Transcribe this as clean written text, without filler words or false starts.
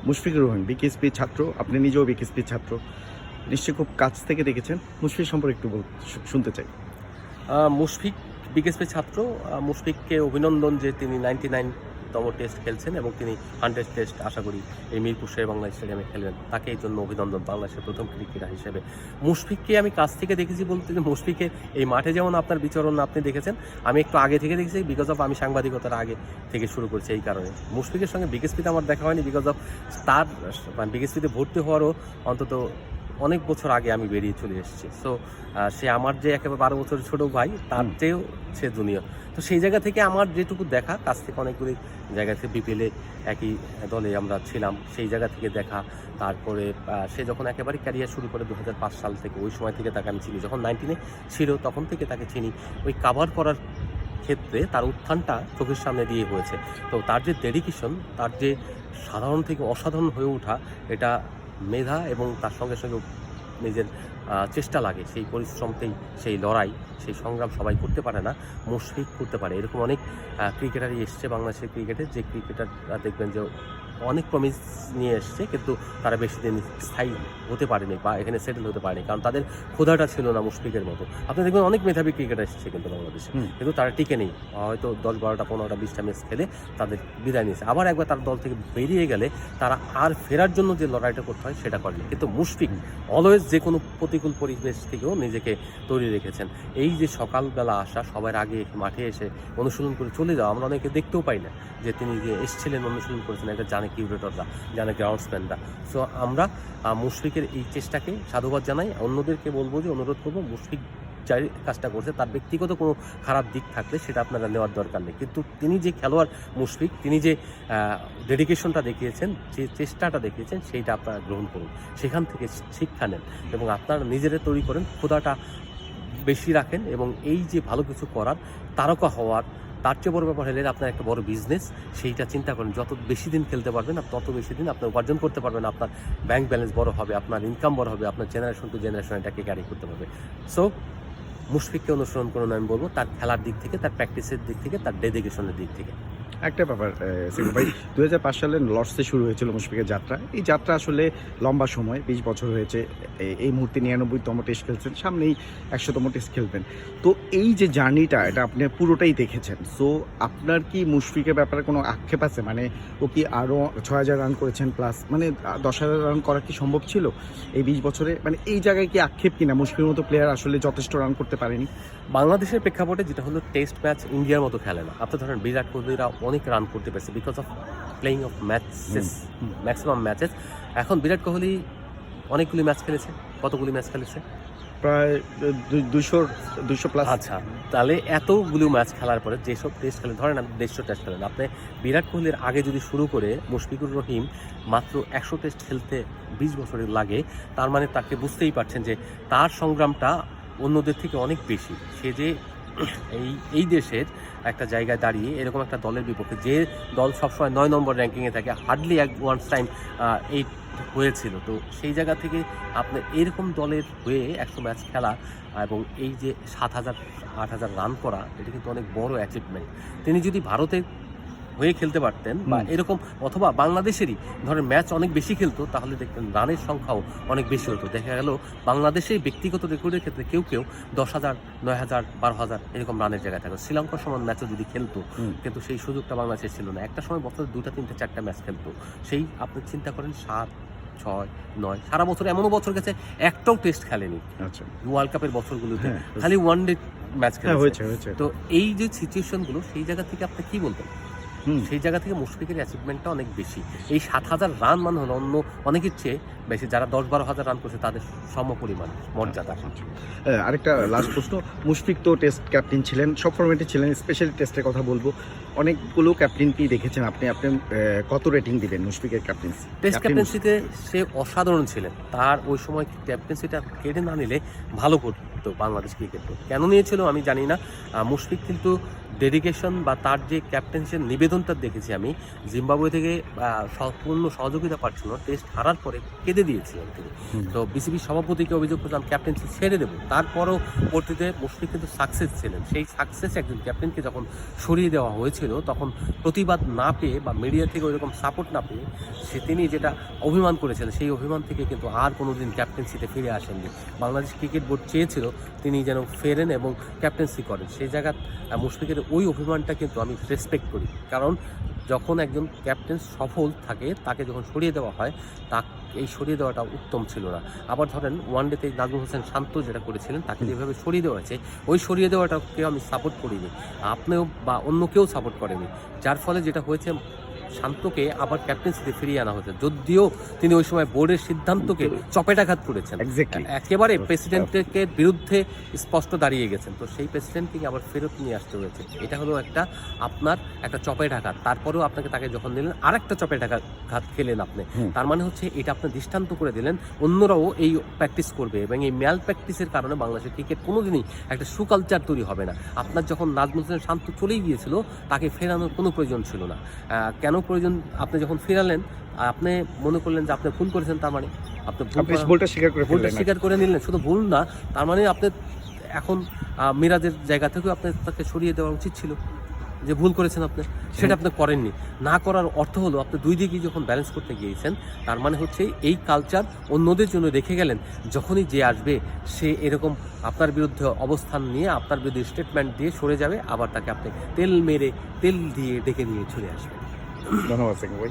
মুশফিকুর রহিম বিকেএসপির ছাত্র, আপনি নিজেও বিকেএসপির ছাত্র, নিশ্চয়ই খুব কাছ থেকে দেখেছেন। মুশফিক সম্পর্কে একটু শুনতে চাই। মুশফিক বিকেএসপির ছাত্র। মুশফিককে অভিনন্দন যে তিনি 99তম টেস্ট খেলছেন এবং তিনি 100 টেস্ট আশা করি এই মিরপুর শেরেবাংলা স্টেডিয়ামে খেলবেন। তাকে এই জন্য অভিনন্দন বাংলাদেশের প্রথম ক্রিকেটার হিসেবে। মুশফিককে আমি কাছ থেকে দেখেছি বলতে যে মুশফিকের এই মাঠে যেমন আপনার বিচরণ আপনি দেখেছেন, আমি একটু আগে থেকে দেখেছি বিকজ অফ আমি সাংবাদিকতার আগে থেকে শুরু করছি এই কারণে। মুশফিকের সঙ্গে বিকেএসপিতে আমার দেখা হয়নি বিকজ অফ তার বিকেএসপিতে ভর্তি হওয়ারও অন্তত অনেক বছর আগে আমি বেরিয়ে চলে এসেছি। সো সে আমার যে একেবারে 12 বছর ছোট ভাই, তার চেয়েও সে জুনিয়র। তো সেই জায়গা থেকে আমার যেটুকু দেখা, কাছ থেকে অনেকগুলি জায়গা থেকে বিপিএলে একই দলে আমরা ছিলাম, সেই জায়গা থেকে দেখা। তারপরে সে যখন একেবারে ক্যারিয়ার শুরু করে 2005 সাল থেকে, ওই সময় থেকে তাকে আমি চিনি। যখন 19-এ ছিল তখন থেকে তাকে চিনি। ওই কাভার করার ক্ষেত্রে তার উত্থানটা চোখের সামনে দিয়ে হয়েছে। তো তার যে ডেডিকেশন, তার যে সাধারণ থেকে অসাধারণ হয়ে ওঠা, এটা মেধা এবং তার সঙ্গে সঙ্গে নিজের চেষ্টা লাগে। সেই পরিশ্রমতেই সেই লড়াই, সেই সংগ্রাম সবাই করতে পারে না, মুশফিক করতে পারে। এরকম অনেক ক্রিকেটারই এসছে বাংলাদেশের ক্রিকেটে, যে ক্রিকেটাররা দেখবেন যে অনেক প্রমিস নিয়ে এসছে কিন্তু তারা বেশি দিন স্থায়ী হতে পারেনি বা এখানে সেটেল হতে পারেনি, কারণ তাদের ক্ষুধাটা ছিল না মুশফিকের মতো। আপনি দেখবেন অনেক মেধাবী ক্রিকেটার এসেছে কিন্তু বাংলাদেশে, কিন্তু তারা টিকে নেই। হয়তো 10, 12টা, 15টা, 20টা ম্যাচ খেলে তাদের বিদায় নিয়েছে। আবার একবার তার দল থেকে বেরিয়ে গেলে তারা আর ফেরার জন্য যে লড়াইটা করতে হয় সেটা করেনি। কিন্তু মুশফিক অলওয়েজ যে কোনো প্রতিকূল পরিবেশ থেকেও নিজেকে তৈরি রেখেছেন। এই যে সকালবেলা আসা, সবার আগে মাঠে এসে অনুশীলন করে চলে যাওয়া, আমরা অনেকে দেখতেও পাই না যে তিনি যে এসেছিলেন, অনুশীলন করেছেন, এটা জানে কিউরেটররা, জানে গ্রাউন্ডসম্যানরা। সো আমরা মুশফিকের এই চেষ্টাকে সাধুবাদ জানাই। অন্যদেরকে বলবো যে, অনুরোধ করবো, মুশফিক যাই কাজটা করছে তার ব্যক্তিগত কোনো খারাপ দিক থাকলে সেটা আপনারা নেওয়ার দরকার নেই, কিন্তু তিনি যে খেলোয়াড় মুশফিক, তিনি যে ডেডিকেশনটা দেখিয়েছেন, যে চেষ্টাটা দেখিয়েছেন, সেইটা আপনারা গ্রহণ করুন, সেখান থেকে শিক্ষা নেন এবং আপনারা নিজেরা তৈরি করেন, ক্ষুধাটা বেশি রাখেন এবং এই যে ভালো কিছু করার, তারকা হওয়ার, তার চেয়ে বড় ব্যাপার হলে আপনার একটা বড় বিজনেস, সেইটা চিন্তা করেন। যত বেশি দিন খেলতে পারবেন তত বেশি দিন আপনি উপার্জন করতে পারবেন, আপনার ব্যাংক ব্যালেন্স বড় হবে, আপনার ইনকাম বড় হবে, আপনার জেনারেশন টু জেনারেশন এটাকে ক্যারি করতে পারবে। সো মুশফিককে অনুসরণ করুন আমি বলবো, তার খেলার দিক থেকে, তার প্র্যাকটিসের দিক থেকে, তার ডেডিকেশনের দিক থেকে। একটা ব্যাপার সিংহ ভাই, 2005 সালে লর্ডসে শুরু হয়েছিল মুশফিকের যাত্রা। এই যাত্রা আসলে লম্বা সময়, 20 বছর হয়েছে। এই মুহূর্তে 99তম টেস্ট খেলছেন, সামনেই 100তম টেস্ট খেলবেন। তো এই যে জার্নিটা, এটা আপনি পুরোটাই দেখেছেন। সো আপনার কি মুশফিকের ব্যাপারে কোনো আক্ষেপ আছে? মানে ও কি আরও 6000 রান করেছেন প্লাস, মানে 10,000 রান করা কি সম্ভব ছিল এই 20 বছরে? মানে এই জায়গায় কি আক্ষেপ কিনা, মুশফিকের মতো প্লেয়ার আসলে যথেষ্ট রান করতে পারেনি? বাংলাদেশের প্রেক্ষাপটে যেটা হলো, টেস্ট ম্যাচ ইন্ডিয়ার মতো খেলে না। আপনি ধরেন বিরাট কোহলিরা অনেক রান করতে পারছে because of playing of matches, maximum matches. এখন বিরাট কোহলি অনেকগুলি ম্যাচ খেলেছে। কতগুলি ম্যাচ খেলেছে? প্রায় 200 প্লাস। আচ্ছা, তাহলে এতগুলো ম্যাচ খেলার পরে যেসব টেস্ট খেলেন, ধরেন আপনি 150 টেস্ট খেলেন, আপনি বিরাট কোহলির আগে যদি শুরু করে মুশফিকুর রহিম মাত্র 100 টেস্ট খেলতে 20 বছরের লাগে, তার মানে তাকে বুঝতেই পারছেন যে তার সংগ্রামটা অন্যদের থেকে অনেক বেশি। সে যে এই দেশের একটা জায়গায় দাঁড়িয়ে এরকম একটা দলের বিপক্ষে, যে দল সবসময় 9 নম্বর র্যাঙ্কিংয়ে থাকে, হার্ডলি ওয়ান টাইম 8 হয়েছিল। তো সেই জায়গা থেকে আপনার এরকম দলের হয়ে 100 ম্যাচ খেলা এবং এই যে 7,000-8,000 রান করা, এটা কিন্তু অনেক বড় অ্যাচিভমেন্ট। তিনি যদি ভারতের হয়ে খেলতে পারতেন বা এরকম, অথবা বাংলাদেশেরই ধরেন ম্যাচ অনেক বেশি খেলতো, তাহলে দেখতেন রানের সংখ্যাও অনেক বেশি হতো। দেখা গেল বাংলাদেশের ব্যক্তিগত রেকর্ডের ক্ষেত্রে কেউ 10,000, 9,000, 12,000 এরকম রানের জায়গায় থাকতো। শ্রীলঙ্কার সমান ম্যাচও যদি খেলতো, কিন্তু সেই সুযোগটা বাংলাদেশে ছিল না। একটা সময় বছরে 2টা, 3টে, 4টা ম্যাচ খেলতো। সেই আপনি চিন্তা করেন 7, 6, 9 সারা বছর, এমনও বছর গেছে একটাও টেস্ট খেলেনি। আচ্ছা, ওয়ার্ল্ড কাপের বছরগুলোতে খালি ওয়ান ডে ম্যাচ খেলেছে। তো এই যে সিচুয়েশনগুলো, সেই জায়গা থেকে আপনি কি বলবেন? সেই জায়গা থেকে মুশফিকের অ্যাচিভমেন্টটা অনেক বেশি। এই 7,000 রান মানে হলো অন্য অনেকের চেয়ে বেশি। যারা 10-12 হাজার রান করছে তাদের সম পরিমাণ মর্যাদা। আরেকটা লাস্ট প্রশ্ন, মুশফিক তো টেস্ট ক্যাপ্টেন ছিলেন, সব ফরম্যাটে ছিলেন, স্পেশালি টেস্টের কথা বলবো। অনেকগুলো ক্যাপ্টেনকে দেখেছেন আপনি কত রেটিং দিবেন মুশফিকের ক্যাপ্টেন্সি? টেস্ট ক্যাপ্টেন্সিতে সে অসাধারণ ছিলেন। তার ওই সময় ক্যাপ্টেন্সিটা কেড়ে না নিলে ভালো করত। দায়িত্ব বাংলাদেশ ক্রিকেট বোর্ড। কেন নিয়েছিল আমি জানি না। মুশফিক কিন্তু ডেডিকেশন বা তার যে ক্যাপ্টেন্সির নিবেদনটা দেখেছি আমি, জিম্বাবুয়ে থেকে সম্পূর্ণ সহযোগিতা পাচ্ছিল না, টেস্ট হারার পরে কেঁদে দিয়েছিলেন তিনি। তো বিসিবি সভাপতিকে অভিযোগ করলাম ক্যাপ্টেন্সি ছেড়ে দেবো, তারপরও পরবর্তীতে মুশফিক কিন্তু সাকসেস ছিলেন। সেই সাকসেস একজন ক্যাপ্টেনকে যখন সরিয়ে দেওয়া হয়েছিল তখন প্রতিবাদ না পেয়ে বা মিডিয়া থেকে ওইরকম সাপোর্ট না পেয়ে তিনি যেটা অভিমান করেছিলেন, সেই অভিমান থেকে কিন্তু আর কোনোদিন ক্যাপ্টেন্সিতে ফিরে আসেননি। বাংলাদেশ ক্রিকেট বোর্ড চেয়েছিল তিনি যেন ফেরেন এবং ক্যাপ্টেন্সি করেন, সেই জায়গা মুশফিকের ওই অভিমানটা কিন্তু আমি রেসপেক্ট করি। কারণ যখন একজন ক্যাপ্টেন সফল থাকে তাকে যখন সরিয়ে দেওয়া হয়, তা এই সরিয়ে দেওয়াটা উত্তম ছিল না। আবার ধরেন ওয়ানডেতে নাজমুল হোসেন শান্ত যেটা করেছিলেন, তাকে যেভাবে সরিয়ে দেওয়া হয়েছে, ওই সরিয়ে দেওয়াটাকে আমি সাপোর্ট করিনি, আপনিও বা অন্য কেউ সাপোর্ট করেনি। যার ফলে যেটা হয়েছে, শান্তকে আবার ক্যাপ্টেন্সিতে ফিরিয়ে আনা হয়েছে, যদিও তিনি ওই সময় বোর্ডের সিদ্ধান্তকে চপেটাঘাত করেছেন, একেবারে প্রেসিডেন্টের বিরুদ্ধে স্পষ্ট দাঁড়িয়ে গেছেন। তো সেই প্রেসিডেন্টকে আবার ফেরত নিয়ে আসতে হয়েছে। এটা হলো আপনার একটা চপেটাঘাত। তারপরেও তাকে যখন দিলেন আরেকটা চপেটাঘাত খেলেন আপনি। তার মানে হচ্ছে এটা আপনি দৃষ্টান্ত করে দিলেন, অন্যরাও এই প্র্যাকটিস করবে এবং এই ম্যাল প্র্যাকটিসের কারণে বাংলাদেশের ক্রিকেট কোনোদিনই একটা সুকালচার তৈরি হবে না। আপনার যখন নাজমুল হোসেন শান্ত চলেই গিয়েছিল, তাকে ফেরানোর কোনো প্রয়োজন ছিল না। কেন প্রয়োজন? আপনি যখন ফিরালেন, আপনি মনে করলেন যে আপনি ভুল করেছেন, তার মানে আপনি ভুলটা স্বীকার করে নিলেন। শুধু ভুল না, তার মানে আপনি এখন মিরাজের জায়গা থেকেও আপনি তাকে সরিয়ে দেওয়া উচিত ছিল, যে ভুল করেছেন আপনি, সেটা আপনি করেননি। না করার অর্থ হলো আপনি দুই দিকেই যখন ব্যালেন্স করতে গিয়েছেন, তার মানে হচ্ছে এই কালচার অন্যদের জন্য রেখে গেলেন। যখনই যে আসবে সে এরকম আপনার বিরুদ্ধে অবস্থান নিয়ে, আপনার বিরুদ্ধে স্টেটমেন্ট দিয়ে সরে যাবে, আবার তাকে আপনি তেল দিয়ে ডেকে নিয়ে চলে আসবেন। ধন্যবাদ ভাই।